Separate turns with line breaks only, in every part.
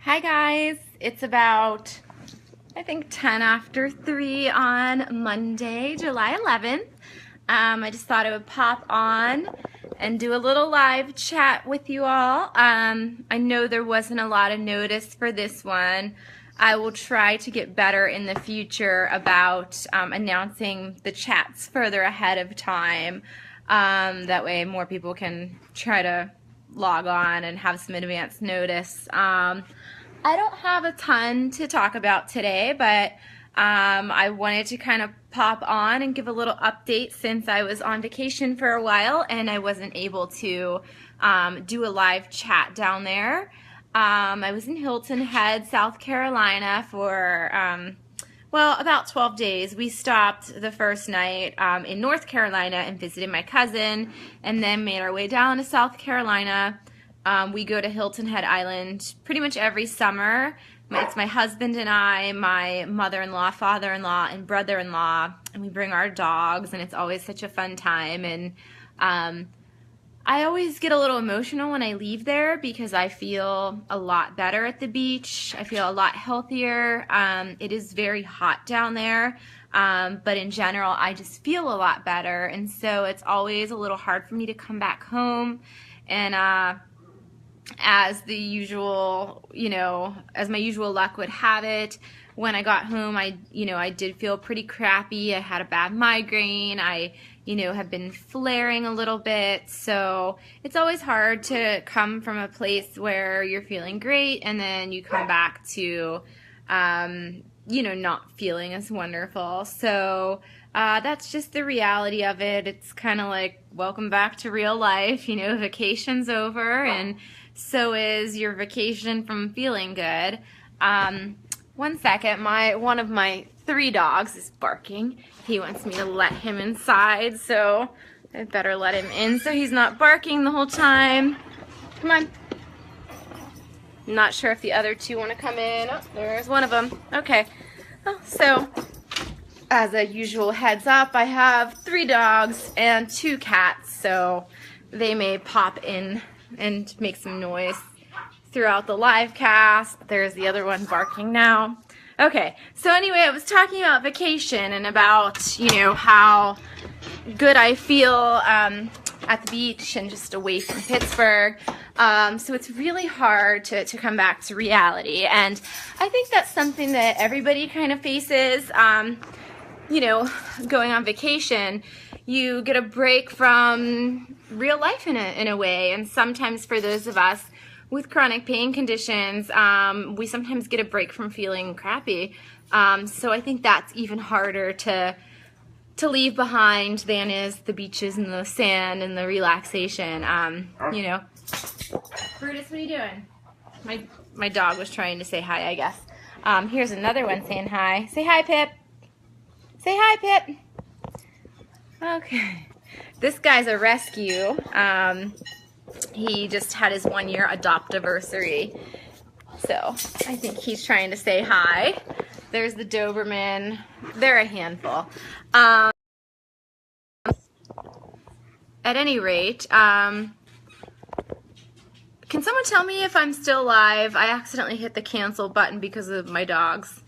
Hi guys, it's about I think 10 after 3 on Monday, July 11th. I just thought I would pop on and do a little live chat with you all. I know there wasn't a lot of notice for this one. I will try to get better in the future about announcing the chats further ahead of time. That way more people can try to log on and have some advance notice. I don't have a ton to talk about today, but I wanted to kind of pop on and give a little update since I was on vacation for a while and I wasn't able to do a live chat down there. I was in Hilton Head, South Carolina for, well, about 12 days. We stopped the first night in North Carolina and visited my cousin and then made our way down to South Carolina. We go to Hilton Head Island pretty much every summer. It's my husband and I, my mother-in-law, father-in-law, and brother-in-law, and we bring our dogs, and it's always such a fun time. And I always get a little emotional when I leave there because I feel a lot better at the beach. I feel a lot healthier. It is very hot down there, but in general, I just feel a lot better, and so it's always a little hard for me to come back home. And as the usual, as my usual luck would have it, when I got home, I did feel pretty crappy. I had a bad migraine. I, have been flaring a little bit. So it's always hard to come from a place where you're feeling great and then you come back to, not feeling as wonderful. So that's just the reality of it. It's kind of like, welcome back to real life. Vacation's over, and so is your vacation from feeling good. One second, one of my 3 dogs is barking. He wants me to let him inside, so I better let him in so he's not barking the whole time. Come on. I'm not sure if the other 2 want to come in. Oh, there's one of them. Okay. So, as a usual heads up, I have 3 dogs and 2 cats, so they may pop in and make some noise throughout the live cast. There's the other one barking now. Okay, so anyway, I was talking about vacation and about, how good I feel at the beach and just away from Pittsburgh. So it's really hard to come back to reality. And I think that's something that everybody kind of faces, going on vacation. You get a break from real life in a way, and sometimes for those of us with chronic pain conditions, we sometimes get a break from feeling crappy. So I think that's even harder to leave behind than is the beaches and the sand and the relaxation. Brutus, what are you doing? My dog was trying to say hi, I guess. Here's another one saying hi. Say hi, Pip. Say hi, Pip. Okay. This guy's a rescue. He just had his 1-year adopt-iversary. So I think he's trying to say hi. There's the Doberman. They're a handful. At any rate, can someone tell me if I'm still live? I accidentally hit the cancel button because of my dogs.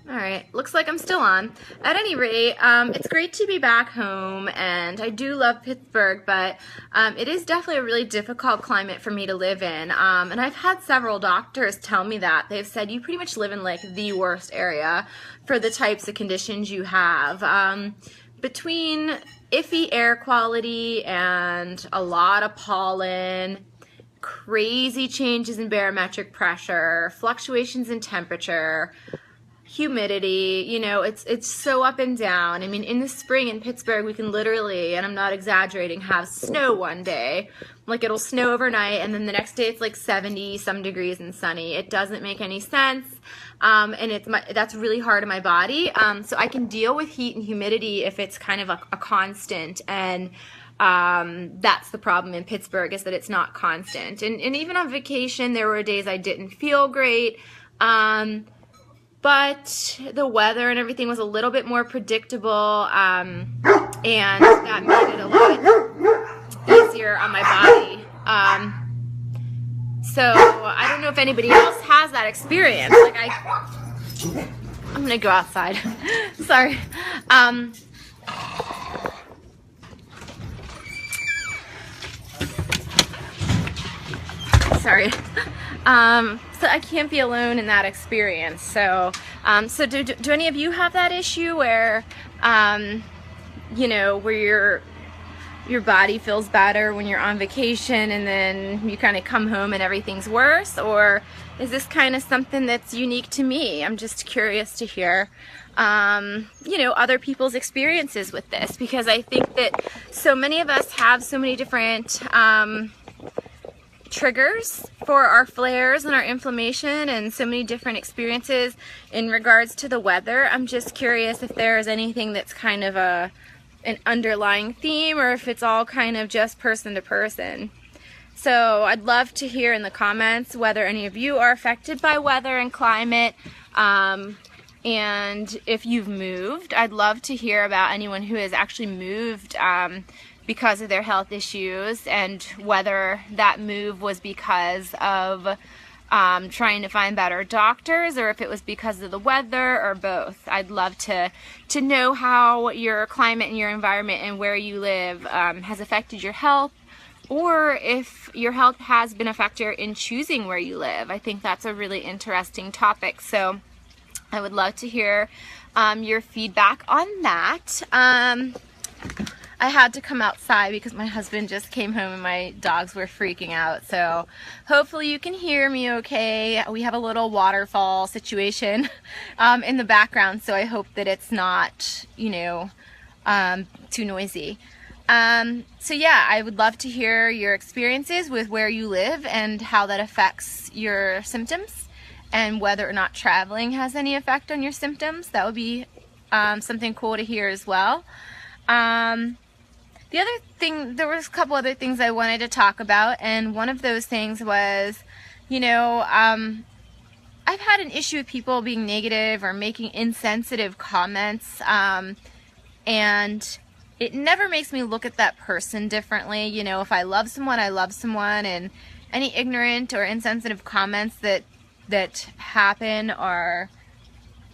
Alright, looks like I'm still on. At any rate, it's great to be back home, and I do love Pittsburgh, but it is definitely a really difficult climate for me to live in. And I've had several doctors tell me that. They've said you pretty much live in like the worst area for the types of conditions you have. Between iffy air quality and a lot of pollen, crazy changes in barometric pressure, fluctuations in temperature, humidity, it's so up and down. I mean, in the spring in Pittsburgh, we can literally, and I'm not exaggerating, have snow one day. Like, it'll snow overnight, and then the next day it's like 70-some degrees and sunny. It doesn't make any sense, and that's really hard on my body. So I can deal with heat and humidity if it's kind of a constant, and that's the problem in Pittsburgh, is that it's not constant. And even on vacation, there were days I didn't feel great. But the weather and everything was a little bit more predictable, and that made it a lot easier on my body. So I don't know if anybody else has that experience. Like I'm gonna go outside. Sorry. Sorry. So I can't be alone in that experience. So, so do any of you have that issue where, you know, where your body feels better when you're on vacation and then you kind of come home and everything's worse? Or is this kind of something that's unique to me? I'm just curious to hear, you know, other people's experiences with this, because I think that so many of us have so many different triggers for our flares and our inflammation, and so many different experiences in regards to the weather. I'm just curious if there's anything that's kind of an underlying theme, or if it's all kind of just person to person. So I'd love to hear in the comments whether any of you are affected by weather and climate, and if you've moved. I'd love to hear about anyone who has actually moved because of their health issues, and whether that move was because of trying to find better doctors, or if it was because of the weather, or both. I'd love to know how your climate and your environment and where you live has affected your health, or if your health has been a factor in choosing where you live. I think that's a really interesting topic. So I would love to hear your feedback on that. I had to come outside because my husband just came home and my dogs were freaking out. So hopefully you can hear me okay. We have a little waterfall situation in the background, so I hope that it's not, you know, too noisy. So yeah, I would love to hear your experiences with where you live and how that affects your symptoms, and whether or not traveling has any effect on your symptoms. That would be something cool to hear as well. The other thing, there was a couple other things I wanted to talk about, and one of those things was, you know, I've had an issue with people being negative or making insensitive comments, and it never makes me look at that person differently. You know, if I love someone, I love someone, and any ignorant or insensitive comments that happen are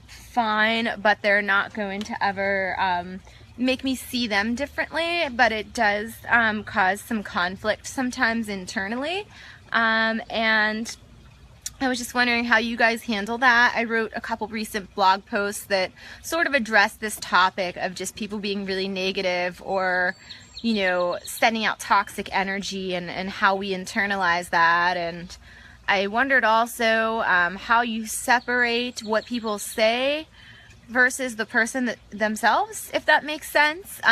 fine, but they're not going to ever make me see them differently. But it does cause some conflict sometimes internally, and I was just wondering how you guys handle that. I wrote a couple recent blog posts that sort of address this topic of just people being really negative, or, you know, sending out toxic energy, and how we internalize that. And I wondered also how you separate what people say versus the person themselves, if that makes sense.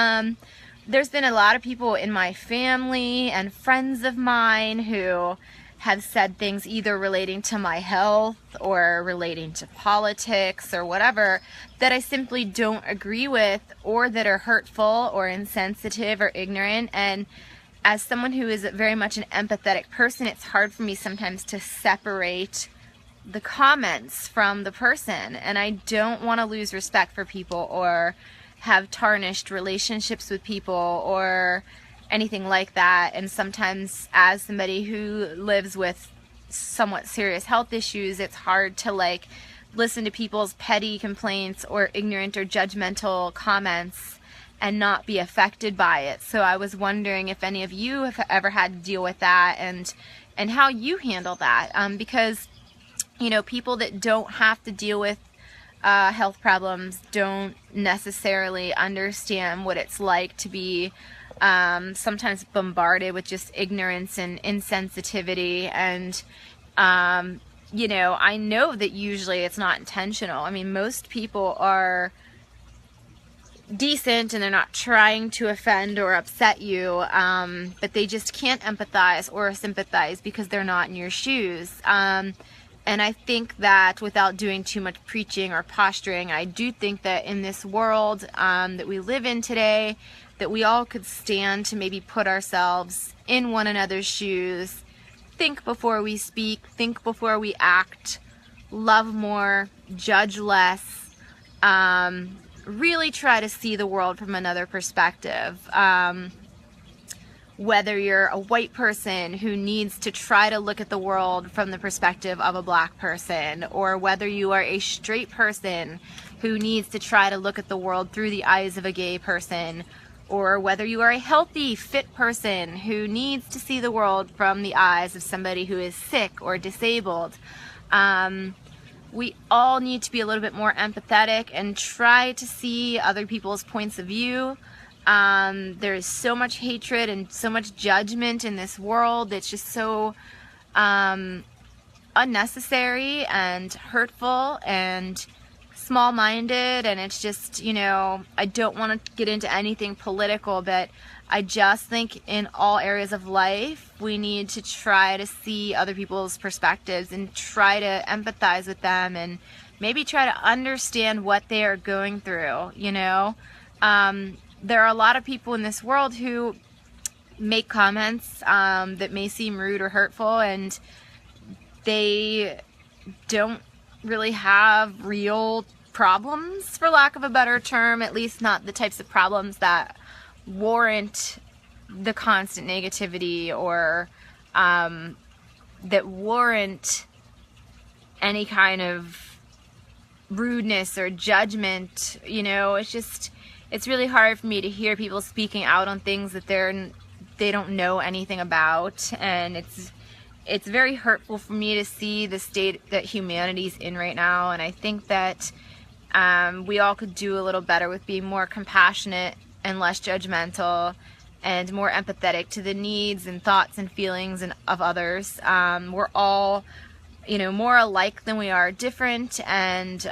There's been a lot of people in my family and friends of mine who have said things either relating to my health or relating to politics or whatever that I simply don't agree with, or that are hurtful or insensitive or ignorant. And as someone who is very much an empathetic person, it's hard for me sometimes to separate the comments from the person, and I don't want to lose respect for people or have tarnished relationships with people or anything like that. And sometimes, as somebody who lives with somewhat serious health issues, it's hard to like listen to people's petty complaints or ignorant or judgmental comments and not be affected by it. So I was wondering if any of you have ever had to deal with that, and how you handle that, because, you know, people that don't have to deal with health problems don't necessarily understand what it's like to be sometimes bombarded with just ignorance and insensitivity. And you know, I know that usually it's not intentional. I mean, most people are decent and they're not trying to offend or upset you, but they just can't empathize or sympathize because they're not in your shoes. And I think that without doing too much preaching or posturing, I do think that in this world that we live in today, that we all could stand to maybe put ourselves in one another's shoes, think before we speak, think before we act, love more, judge less, really try to see the world from another perspective. whether you're a white person who needs to try to look at the world from the perspective of a black person, or whether you are a straight person who needs to try to look at the world through the eyes of a gay person, or whether you are a healthy, fit person who needs to see the world from the eyes of somebody who is sick or disabled. We all need to be a little bit more empathetic and try to see other people's points of view. There is so much hatred and so much judgment in this world. It's just so unnecessary and hurtful and small-minded, and it's just, you know, I don't want to get into anything political, but I just think in all areas of life we need to try to see other people's perspectives and try to empathize with them and maybe try to understand what they are going through, you know. There are a lot of people in this world who make comments that may seem rude or hurtful, and they don't really have real problems, for lack of a better term, at least not the types of problems that warrant the constant negativity or that warrant any kind of rudeness or judgment. You know, it's really hard for me to hear people speaking out on things that they don't know anything about, and it's very hurtful for me to see the state that humanity's in right now. And I think that we all could do a little better with being more compassionate and less judgmental and more empathetic to the needs and thoughts and feelings of others. We're all, you know, more alike than we are different, and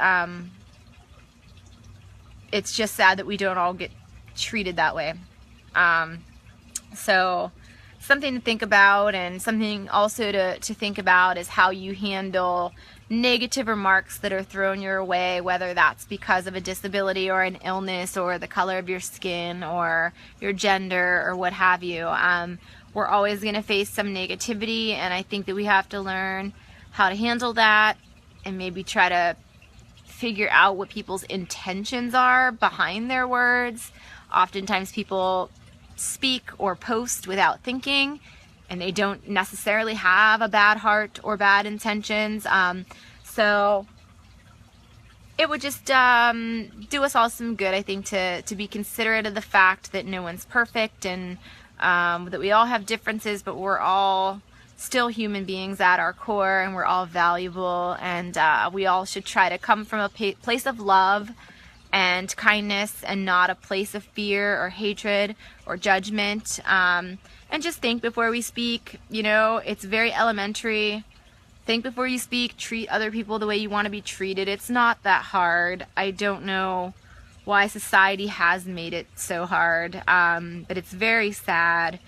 it's just sad that we don't all get treated that way. So something to think about, and something also to think about is how you handle negative remarks that are thrown your way, whether that's because of a disability or an illness or the color of your skin or your gender or what have you. We're always going to face some negativity, and I think that we have to learn how to handle that and maybe try to figure out what people's intentions are behind their words. Oftentimes people speak or post without thinking, and they don't necessarily have a bad heart or bad intentions. So it would just do us all some good, I think, to be considerate of the fact that no one's perfect, and that we all have differences, but we're all still human beings at our core, and we're all valuable, and we all should try to come from a place of love and kindness, and not a place of fear or hatred or judgment. And just think before we speak. You know, it's very elementary. Think before you speak. Treat other people the way you want to be treated. It's not that hard. I don't know why society has made it so hard, but it's very sad.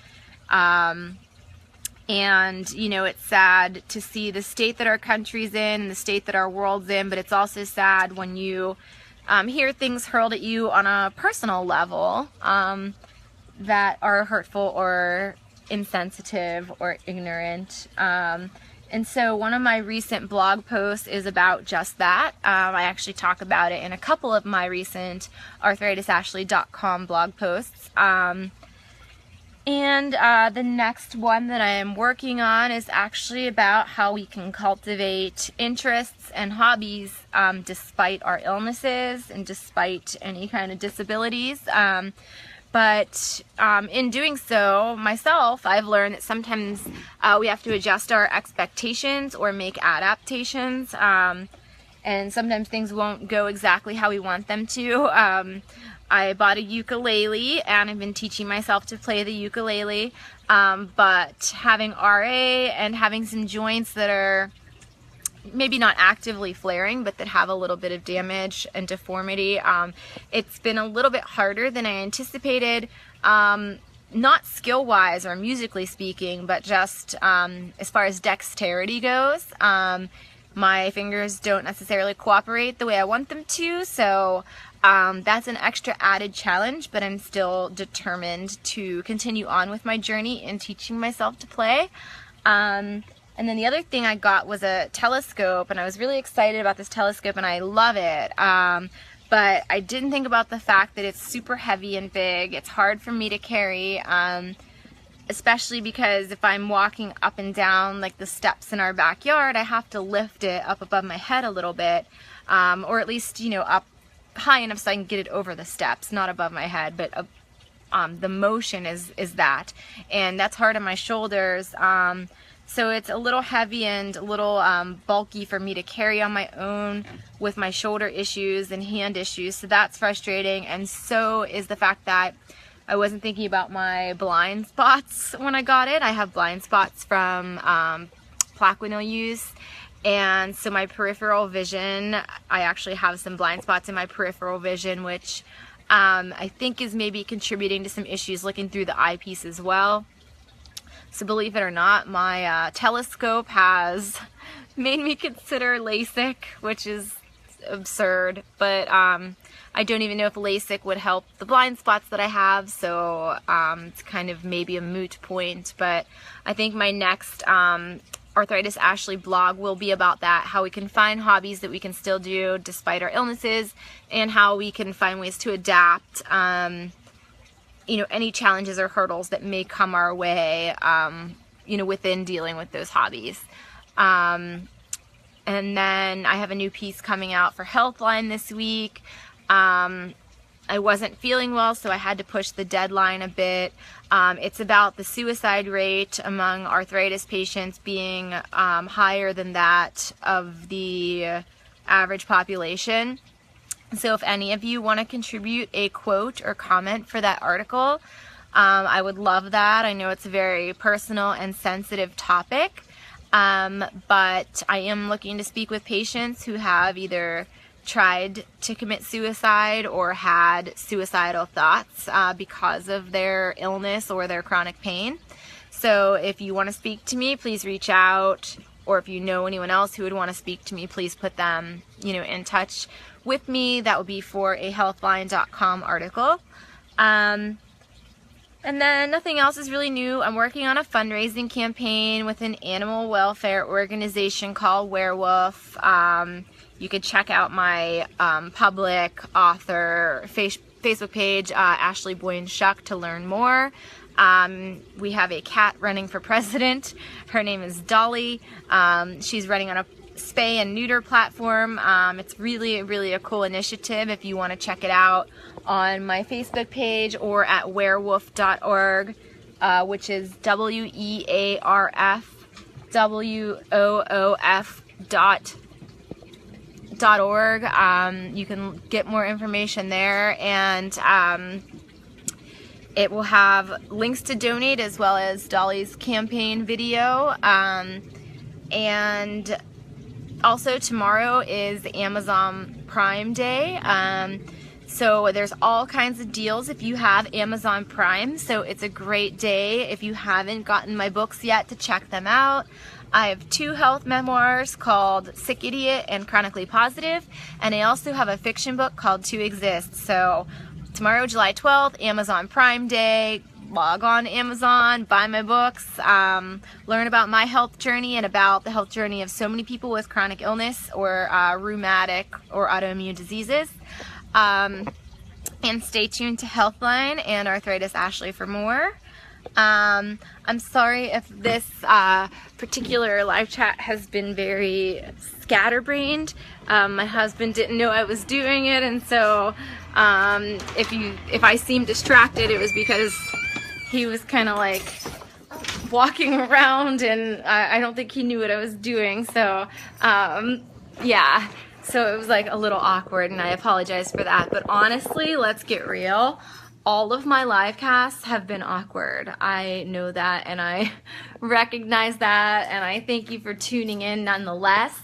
And, you know, it's sad to see the state that our country's in, the state that our world's in, but it's also sad when you hear things hurled at you on a personal level that are hurtful or insensitive or ignorant. And so one of my recent blog posts is about just that. I actually talk about it in a couple of my recent arthritisashley.com blog posts. And the next one that I am working on is actually about how we can cultivate interests and hobbies despite our illnesses and despite any kind of disabilities. But in doing so, myself, I've learned that sometimes we have to adjust our expectations or make adaptations. And sometimes things won't go exactly how we want them to. I bought a ukulele, and I've been teaching myself to play the ukulele, but having RA and having some joints that are maybe not actively flaring, but that have a little bit of damage and deformity, it's been a little bit harder than I anticipated, not skill-wise or musically speaking, but just as far as dexterity goes. My fingers don't necessarily cooperate the way I want them to, so that's an extra added challenge, but I'm still determined to continue on with my journey in teaching myself to play. And then the other thing I got was a telescope, and I was really excited about this telescope, and I love it. But I didn't think about the fact that it's super heavy and big. It's hard for me to carry. especially because if I'm walking up and down like the steps in our backyard, I have to lift it up above my head a little bit, or at least, you know, up high enough so I can get it over the steps, not above my head, but the motion is that, and that's hard on my shoulders. So it's a little heavy and a little bulky for me to carry on my own with my shoulder issues and hand issues, so that's frustrating. And so is the fact that I wasn't thinking about my blind spots when I got it. I have blind spots from Plaquenil use, and so my peripheral vision, I actually have some blind spots in my peripheral vision, which I think is maybe contributing to some issues looking through the eyepiece as well. So believe it or not, my telescope has made me consider LASIK, which is absurd, but I don't even know if LASIK would help the blind spots that I have, so it's kind of maybe a moot point. But I think my next Arthritis Ashley blog will be about that, how we can find hobbies that we can still do despite our illnesses, and how we can find ways to adapt you know, any challenges or hurdles that may come our way, you know, within dealing with those hobbies. And then I have a new piece coming out for Healthline this week. I wasn't feeling well, so I had to push the deadline a bit. It's about the suicide rate among arthritis patients being higher than that of the average population. So if any of you want to contribute a quote or comment for that article, I would love that. I know it's a very personal and sensitive topic, but I am looking to speak with patients who have either tried to commit suicide or had suicidal thoughts because of their illness or their chronic pain. So if you want to speak to me, please reach out, or if you know anyone else who would want to speak to me, please put them, you know, in touch with me. That would be for a healthline.com article. And then nothing else is really new. I'm working on a fundraising campaign with an animal welfare organization called Werewolf. You could check out my public author Facebook page, Ashley Boyne Shuck, to learn more. We have a cat running for president. Her name is Dolly. She's running on a spay and neuter platform. It's really a cool initiative. If you want to check it out on my Facebook page or at werewolf.org, which is WEARFWOOF.org. You can get more information there, and it will have links to donate as well as Dolly's campaign video. And also tomorrow is Amazon Prime Day. So there's all kinds of deals if you have Amazon Prime. So it's a great day if you haven't gotten my books yet to check them out. I have 2 health memoirs called Sick Idiot and Chronically Positive, and I also have a fiction book called To Exist. So tomorrow, July 12th, Amazon Prime Day. Log on to Amazon, buy my books, learn about my health journey and about the health journey of so many people with chronic illness or rheumatic or autoimmune diseases. And stay tuned to Healthline and Arthritis Ashley for more. I'm sorry if this particular live chat has been very scatterbrained. My husband didn't know I was doing it, and so if I seem distracted, it was because he was kind of like walking around, and I don't think he knew what I was doing. So yeah, so it was like a little awkward, and I apologize for that. But honestly, let's get real. All of my live casts have been awkward. I know that, and I recognize that, and I thank you for tuning in nonetheless.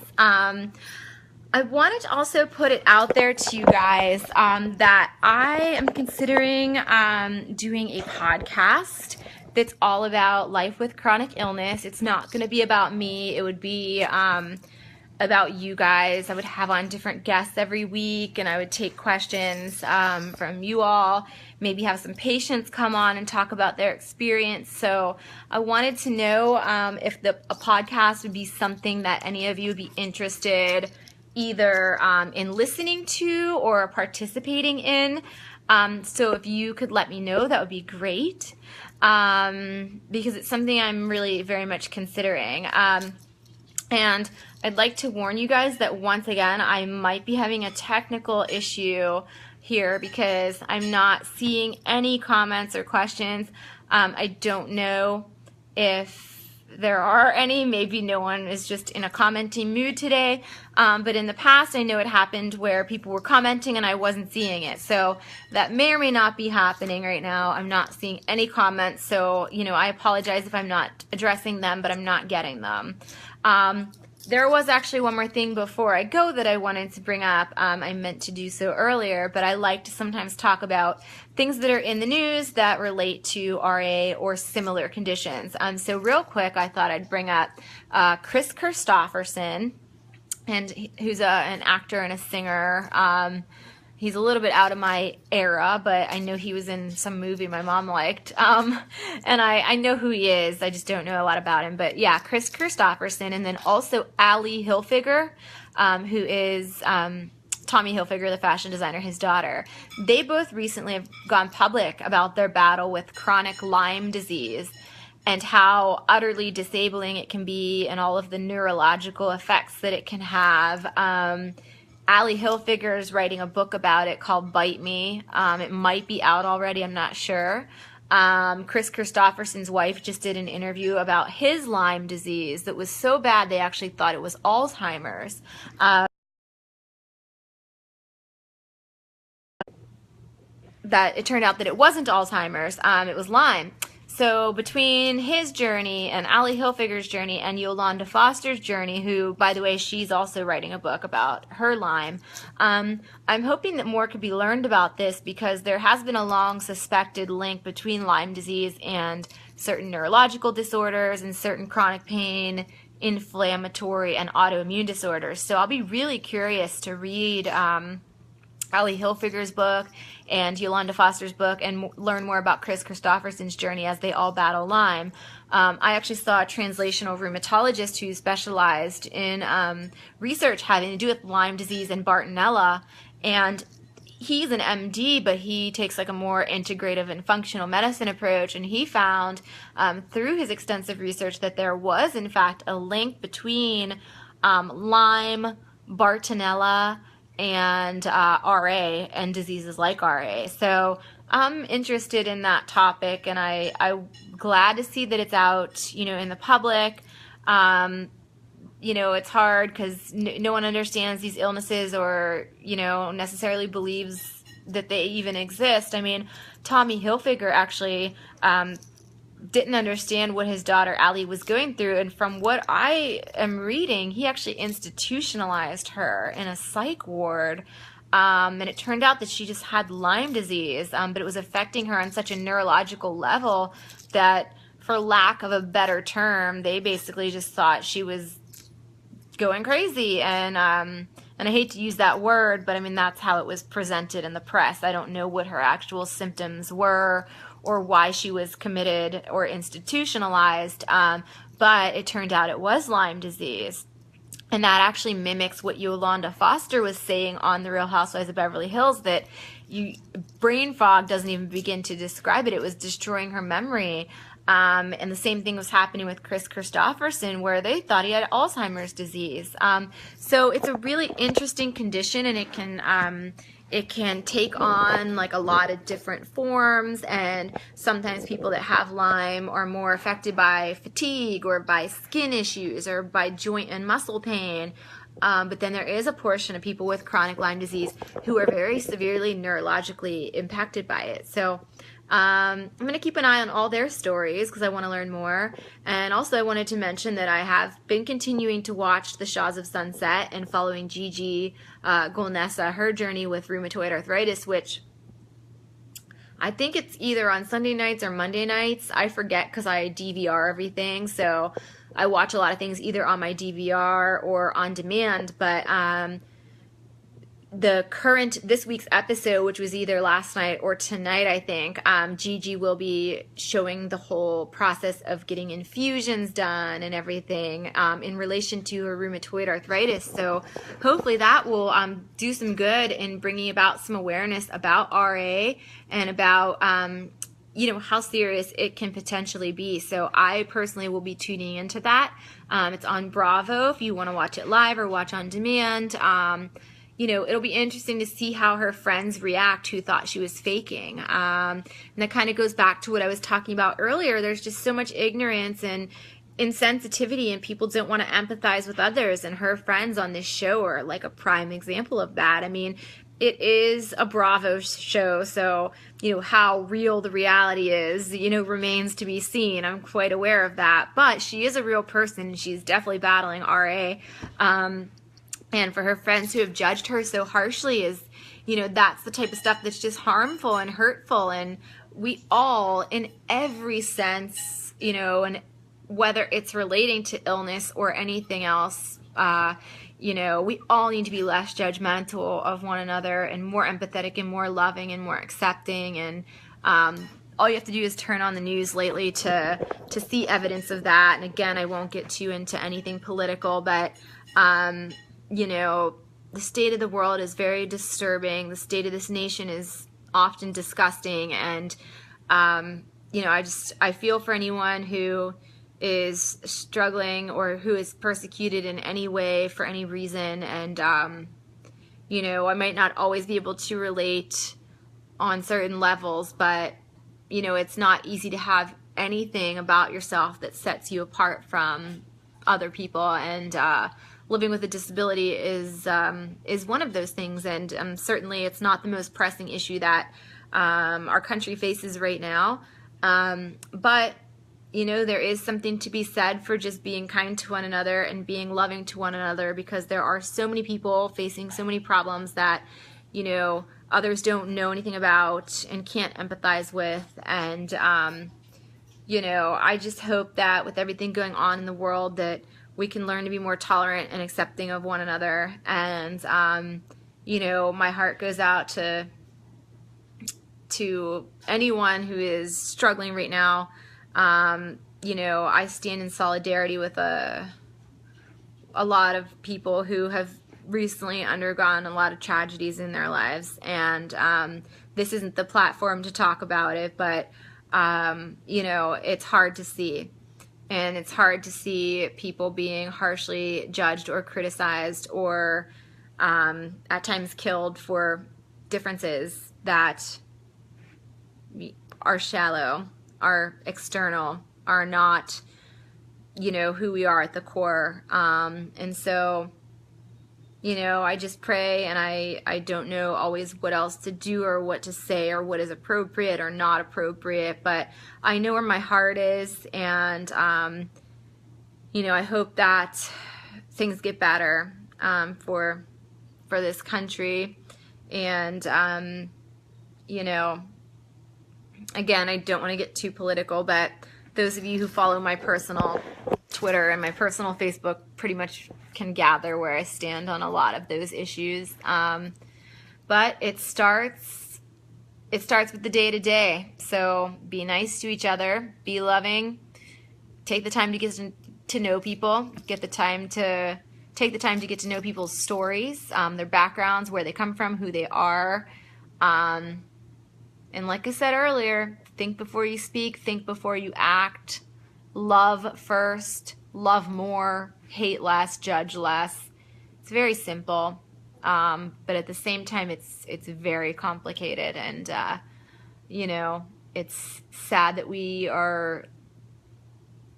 I wanted to also put it out there to you guys that I am considering doing a podcast that's all about life with chronic illness. It's not going to be about me. It would be about you guys. I would have on different guests every week, and I would take questions from you all, maybe have some patients come on and talk about their experience. So I wanted to know if a podcast would be something that any of you would be interested either in listening to or participating in. So if you could let me know, that would be great. because it's something I'm really very much considering. And I'd like to warn you guys that once again, I might be having a technical issue here because I'm not seeing any comments or questions. I don't know if there are any. Maybe no one is just in a commenting mood today. But in the past, I know it happened where people were commenting and I wasn't seeing it. So that may or may not be happening right now. I'm not seeing any comments. So, I apologize if I'm not addressing them, but I'm not getting them. There was actually one more thing before I go that I wanted to bring up. I meant to do so earlier, but I like to sometimes talk about things that are in the news that relate to RA or similar conditions. So real quick, I thought I'd bring up Chris Christopherson, and who's an actor and a singer. He's a little bit out of my era, but I know he was in some movie my mom liked. And I know who he is. I just don't know a lot about him. But yeah, Chris Christopherson, and then also Ali Hilfiger, who is Tommy Hilfiger, the fashion designer, his daughter. They both recently have gone public about their battle with chronic Lyme disease and how utterly disabling it can be and all of the neurological effects that it can have. Ali Hilfiger is writing a book about it called Bite Me. It might be out already, I'm not sure. Chris Christopherson's wife just did an interview about his Lyme disease that was so bad they actually thought it was Alzheimer's. That it turned out that it wasn't Alzheimer's, it was Lyme. So between his journey and Ali Hilfiger's journey and Yolanda Foster's journey, who, by the way, she's also writing a book about her Lyme, I'm hoping that more could be learned about this because there has been a long suspected link between Lyme disease and certain neurological disorders and certain chronic pain, inflammatory, and autoimmune disorders. So I'll be really curious to read Ali Hilfiger's book and Yolanda Foster's book and learn more about Chris Christopherson's journey as they all battle Lyme. I actually saw a translational rheumatologist who specialized in research having to do with Lyme disease and Bartonella, and he's an MD, but he takes like a more integrative and functional medicine approach, and he found through his extensive research that there was in fact a link between Lyme, Bartonella, and RA and diseases like RA. So I'm interested in that topic, and I'm glad to see that it's out, in the public. It's hard because no one understands these illnesses or, necessarily believes that they even exist. I mean, Tommy Hilfiger actually didn't understand what his daughter Ali was going through, and from what I am reading, he actually institutionalized her in a psych ward, and it turned out that she just had Lyme disease, but it was affecting her on such a neurological level that, for lack of a better term, they basically just thought she was going crazy, and I hate to use that word, but I mean that's how it was presented in the press. I don't know what her actual symptoms were or why she was committed or institutionalized, but it turned out it was Lyme disease. And that actually mimics what Yolanda Foster was saying on The Real Housewives of Beverly Hills, that brain fog doesn't even begin to describe it. It was destroying her memory. And the same thing was happening with Chris Christopherson, where they thought he had Alzheimer's disease. So it's a really interesting condition, and it can take on like a lot of different forms, and sometimes people that have Lyme are more affected by fatigue or by skin issues or by joint and muscle pain. But then there is a portion of people with chronic Lyme disease who are very severely neurologically impacted by it. So I'm going to keep an eye on all their stories because I want to learn more. And also I wanted to mention that I have been continuing to watch The Shaws of Sunset and following Gigi Golnesa, her journey with rheumatoid arthritis, which I think it's either on Sunday nights or Monday nights. I forget because I DVR everything, so I watch a lot of things either on my DVR or on demand. But this week's episode, which was either last night or tonight, I think, Gigi will be showing the whole process of getting infusions done and everything in relation to her rheumatoid arthritis. So hopefully that will do some good in bringing about some awareness about RA and about how serious it can potentially be. So I personally will be tuning into that. It's on Bravo if you want to watch it live or watch on demand. It'll be interesting to see how her friends react who thought she was faking. And that kind of goes back to what I was talking about earlier. There's just so much ignorance and insensitivity, and people don't want to empathize with others. And her friends on this show are like a prime example of that. I mean, it is a Bravo show, so, how real the reality is, remains to be seen. I'm quite aware of that. But she is a real person. She's definitely battling RA. And for her friends who have judged her so harshly is, that's the type of stuff that's just harmful and hurtful. And we all, in every sense, and whether it's relating to illness or anything else, we all need to be less judgmental of one another and more empathetic and more loving and more accepting. And all you have to do is turn on the news lately to see evidence of that. And again, I won't get too into anything political, but the state of the world is very disturbing. The state of this nation is often disgusting. And, I feel for anyone who is struggling or who is persecuted in any way for any reason. And, I might not always be able to relate on certain levels, but, it's not easy to have anything about yourself that sets you apart from other people. And, living with a disability is one of those things, and certainly it's not the most pressing issue that our country faces right now. But there is something to be said for just being kind to one another and being loving to one another, because there are so many people facing so many problems that others don't know anything about and can't empathize with. And I just hope that with everything going on in the world that we can learn to be more tolerant and accepting of one another. And, my heart goes out to anyone who is struggling right now. I stand in solidarity with a lot of people who have recently undergone a lot of tragedies in their lives. And this isn't the platform to talk about it, but, it's hard to see. And it's hard to see people being harshly judged or criticized or at times killed for differences that are shallow, are external, are not, who we are at the core. And so, I just pray, and I don't know always what else to do or what to say or what is appropriate or not appropriate, but I know where my heart is, and, I hope that things get better for this country. And, again, I don't want to get too political, but those of you who follow my personal Twitter and my personal Facebook pretty much can gather where I stand on a lot of those issues. But it starts with the day-to-day. So be nice to each other, be loving, take the time to get to know people, take the time to get to know people's stories, their backgrounds, where they come from, who they are. And like I said earlier, think before you speak, think before you act, love first, love more, hate less, judge less. It's very simple, but at the same time, it's very complicated. And, it's sad that we are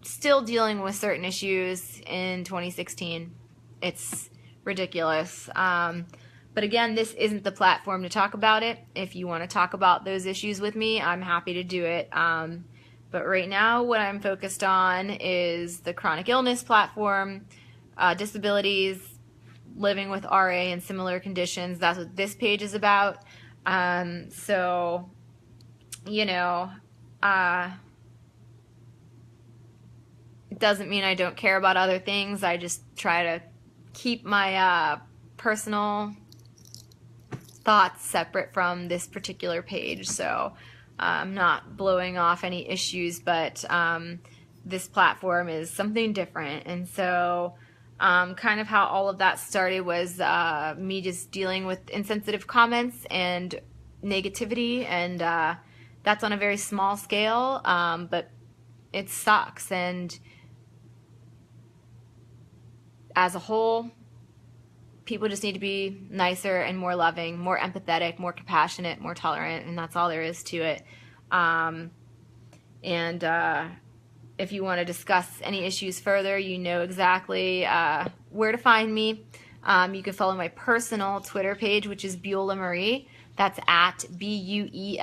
still dealing with certain issues in 2016. It's ridiculous. But again, this isn't the platform to talk about it. If you want to talk about those issues with me, I'm happy to do it. But right now, what I'm focused on is the chronic illness platform, disabilities, living with RA and similar conditions. That's what this page is about. So, it doesn't mean I don't care about other things. I just try to keep my personal thoughts separate from this particular page. So I'm not blowing off any issues, but this platform is something different. And so kind of how all of that started was me just dealing with insensitive comments and negativity, and that's on a very small scale, but it sucks. And as a whole, people just need to be nicer and more loving, more empathetic, more compassionate, more tolerant, and that's all there is to it. If you want to discuss any issues further, you know exactly where to find me. You can follow my personal Twitter page, which is Beulah Marie. That's at BUELLAMARIE.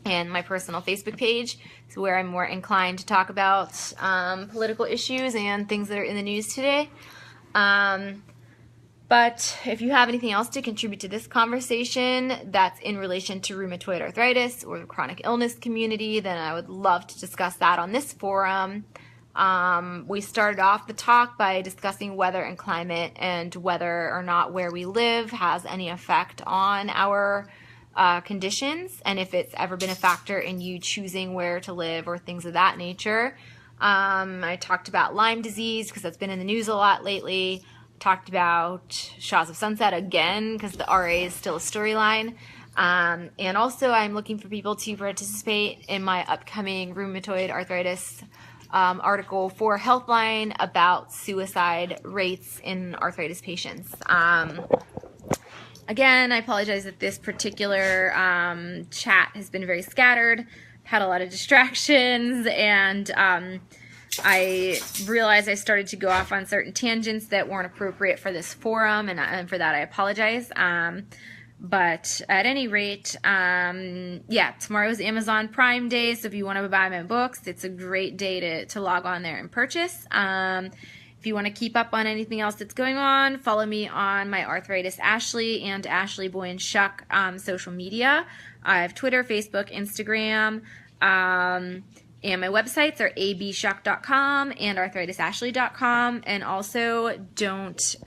And my personal Facebook page is where I'm more inclined to talk about political issues and things that are in the news today. But if you have anything else to contribute to this conversation that's in relation to rheumatoid arthritis or the chronic illness community, then I would love to discuss that on this forum. We started off the talk by discussing weather and climate and whether or not where we live has any effect on our conditions, and if it's ever been a factor in you choosing where to live or things of that nature. I talked about Lyme disease because that's been in the news a lot lately. Talked about Shaws of Sunset again because the RA is still a storyline. And also I'm looking for people to participate in my upcoming rheumatoid arthritis article for Healthline about suicide rates in arthritis patients. Again, I apologize that this particular chat has been very scattered, had a lot of distractions, and I realized I started to go off on certain tangents that weren't appropriate for this forum, and for that I apologize. But at any rate, yeah, tomorrow's Amazon Prime Day, so if you want to buy my books, it's a great day to log on there and purchase. If you want to keep up on anything else that's going on, follow me on my Arthritis Ashley and Ashley Boy and Shuck social media. I have Twitter, Facebook, Instagram, and my websites are abshuck.com and arthritisashley.com. And also don't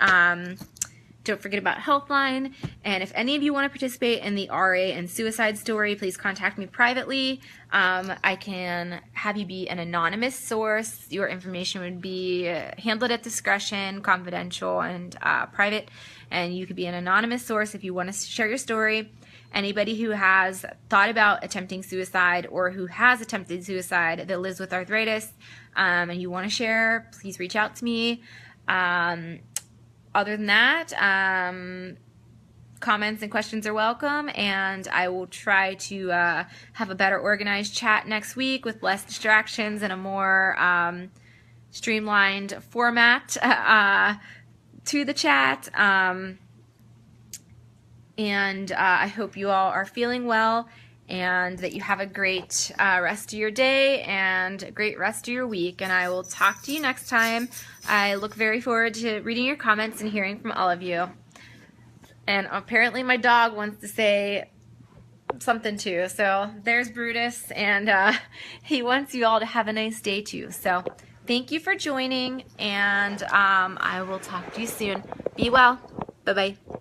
forget about Healthline. And if any of you want to participate in the RA and suicide story, please contact me privately. I can have you be an anonymous source. Your information would be handled at discretion, confidential, and private. And you could be an anonymous source if you want to share your story. Anybody who has thought about attempting suicide or who has attempted suicide that lives with arthritis and you want to share, please reach out to me. Other than that, comments and questions are welcome, and I will try to have a better organized chat next week with less distractions and a more streamlined format to the chat. I hope you all are feeling well and that you have a great rest of your day and a great rest of your week. And I will talk to you next time. I look very forward to reading your comments and hearing from all of you. And apparently my dog wants to say something too. So there's Brutus, and he wants you all to have a nice day too. So thank you for joining, and I will talk to you soon. Be well. Bye-bye.